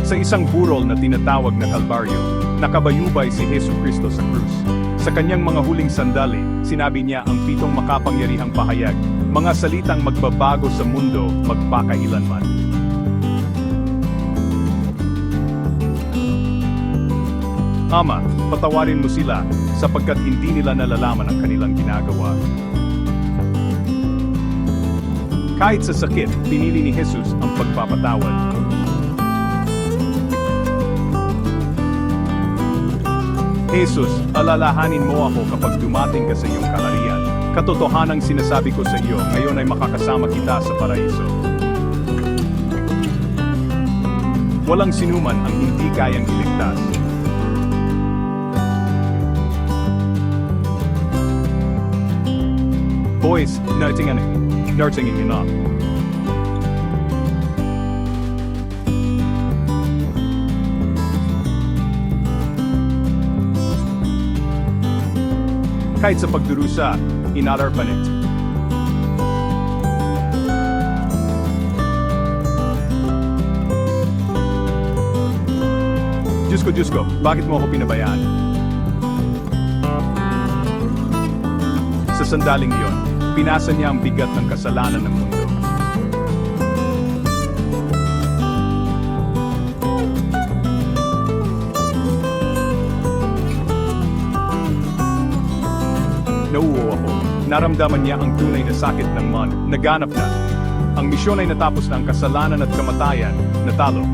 Sa isang burol na tinatawag na Kalbaryo, nakabayubay si Jesucristo sa krus. Sa kanyang mga huling sandali, sinabi niya ang 7 makapangyarihang pahayag, mga salitang magbabago sa mundo magpakailanman. Ama, patawarin mo sila, sapagkat hindi nila nalalaman ang kanilang ginagawa. Kahit sa sakit, pinili ni Jesus ang pagpapatawad. Jesus, alalahanin mo ako kapag dumating ka sa iyong kaharian. Katotohanang sinasabi ko sa iyo, ngayon ay makakasama kita sa paraiso. Walang sinuman ang hindi kayang iligtas. Boys, nursing enough. Kahit sa pagdurusa, inararpan it. Diyos ko, bakit mo ako pinabayaan? Sa sandaling iyon, pinasa niya ang bigat ng kasalanan ng mundo. Nauuo ako. Naramdaman niya ang tunay na sakit ng man. Naganap na. Ang misyon ay natapos na, ang kasalanan at kamatayan natalo.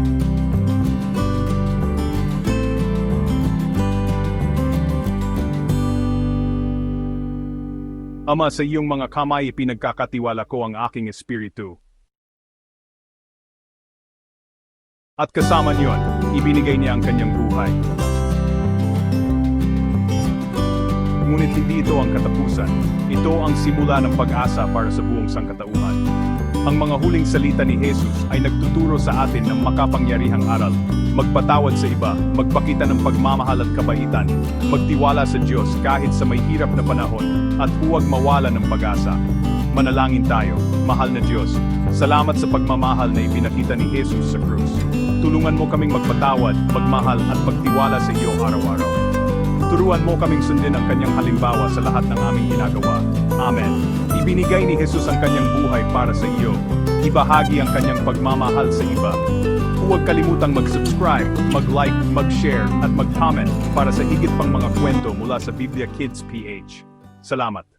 Ama, sa iyong mga kamay pinagkakatiwala ko ang aking espiritu. At kasama niyon, ibinigay niya ang kanyang buhay. Ngunit hindi ito ang katapusan. Ito ang simula ng pag-asa para sa buong sangkatauhan. Ang mga huling salita ni Jesus ay nagtuturo sa atin ng makapangyarihang aral. Magpatawad sa iba, magpakita ng pagmamahal at kabaitan, magtiwala sa Diyos kahit sa may hirap na panahon, at huwag mawala ng pag-asa. Manalangin tayo, mahal na Diyos. Salamat sa pagmamahal na ipinakita ni Jesus sa krus. Tulungan mo kaming magpatawad, magmahal at magtiwala sa iyo araw-araw. Turuan mo kaming sundin ang kanyang halimbawa sa lahat ng aming ginagawa. Amen. Ibinigay ni Jesus ang kanyang buhay para sa iyo. Ibahagi ang kanyang pagmamahal sa iba. Huwag kalimutang mag-subscribe, mag-like, mag-share at mag-comment para sa higit pang mga kwento mula sa Biblia Kids PH. Salamat.